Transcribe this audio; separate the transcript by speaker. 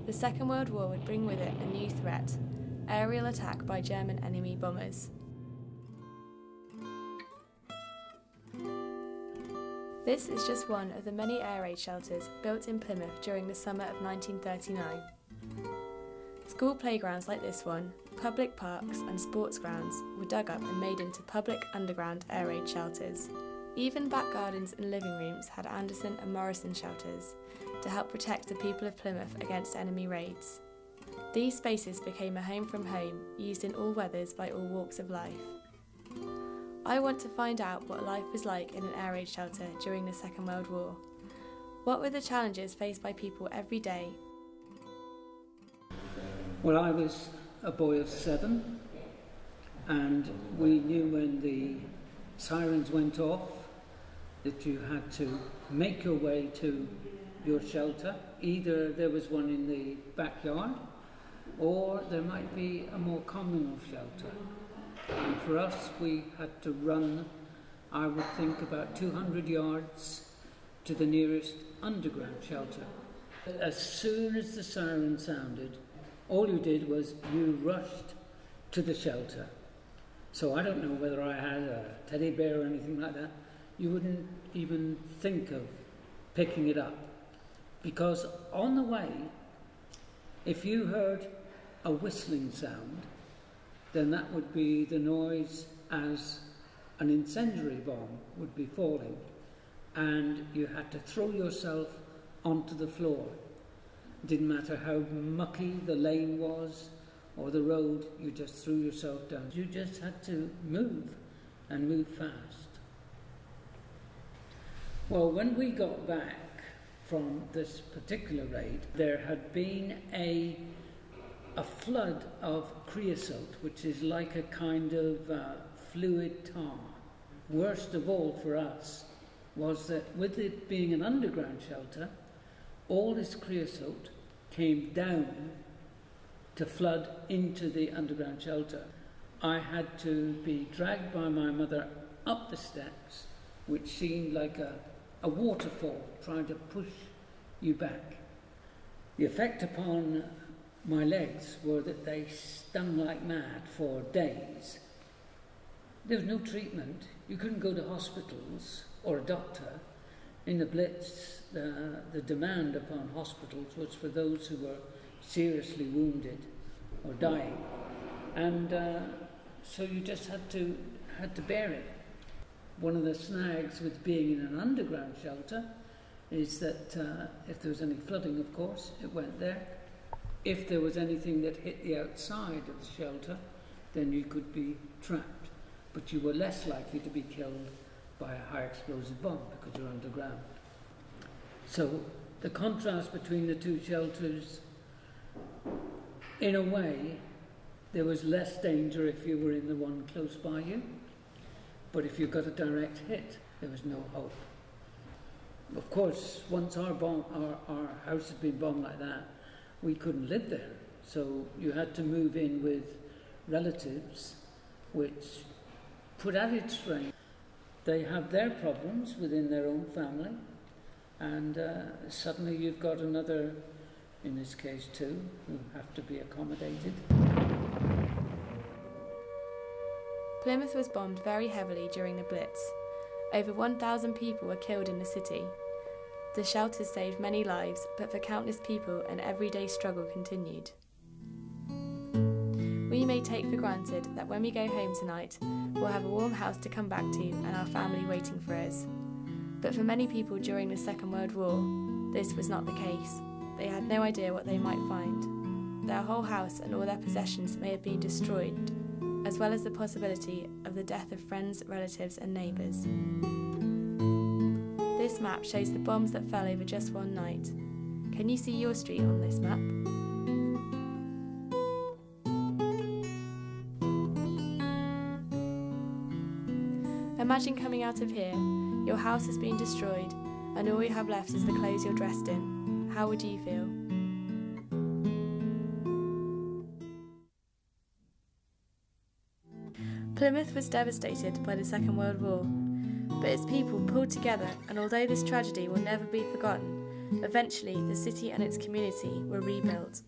Speaker 1: The Second World War would bring with it a new threat: aerial attack by German enemy bombers. This is just one of the many air raid shelters built in Plymouth during the summer of 1939. School playgrounds like this one, public parks and sports grounds were dug up and made into public underground air raid shelters. Even back gardens and living rooms had Anderson and Morrison shelters to help protect the people of Plymouth against enemy raids. These spaces became a home from home, used in all weathers by all walks of life. I want to find out what life was like in an air raid shelter during the Second World War. What were the challenges faced by people every day?
Speaker 2: Well, I was a boy of 7, and we knew when the sirens went off that you had to make your way to your shelter. Either there was one in the backyard, or there might be a more communal shelter. And for us, we had to run, I would think, about 200 yards to the nearest underground shelter. As soon as the siren sounded, all you did was you rushed to the shelter. So I don't know whether I had a teddy bear or anything like that. You wouldn't even think of picking it up. Because on the way, if you heard a whistling sound, then that would be the noise as an incendiary bomb would be falling, and you had to throw yourself onto the floor. It didn't matter how mucky the lane was or the road, you just threw yourself down. You just had to move, and move fast. Well, when we got back from this particular raid, there had been a flood of creosote, which is like a kind of fluid tar. Worst of all for us was that with it being an underground shelter, all this creosote came down to flood into the underground shelter. I had to be dragged by my mother up the steps, which seemed like a waterfall trying to push you back. The effect upon my legs were that they stung like mad for days. There was no treatment. You couldn't go to hospitals or a doctor. In the Blitz, the demand upon hospitals was for those who were seriously wounded or dying. And so you just had to bear it. One of the snags with being in an underground shelter is that if there was any flooding, of course, it went there. If there was anything that hit the outside of the shelter, then you could be trapped. But you were less likely to be killed by a high explosive bomb because you're underground. So the contrast between the two shelters, in a way, there was less danger if you were in the one close by you. But if you got a direct hit, there was no hope. Of course, once our house had been bombed like that, we couldn't live there. So you had to move in with relatives, which put added strain. They have their problems within their own family, and suddenly you've got another, in this case 2, who have to be accommodated.
Speaker 1: Plymouth was bombed very heavily during the Blitz. Over 1,000 people were killed in the city. The shelters saved many lives, but for countless people an everyday struggle continued. We may take for granted that when we go home tonight, we'll have a warm house to come back to and our family waiting for us. But for many people during the Second World War, this was not the case. They had no idea what they might find. Their whole house and all their possessions may have been destroyed, as well as the possibility of the death of friends, relatives and neighbours. This map shows the bombs that fell over just one night. Can you see your street on this map? Imagine coming out of here, your house has been destroyed, and all you have left is the clothes you're dressed in. How would you feel? Plymouth was devastated by the Second World War, but its people pulled together, and although this tragedy will never be forgotten, Eventually, the city and its community were rebuilt.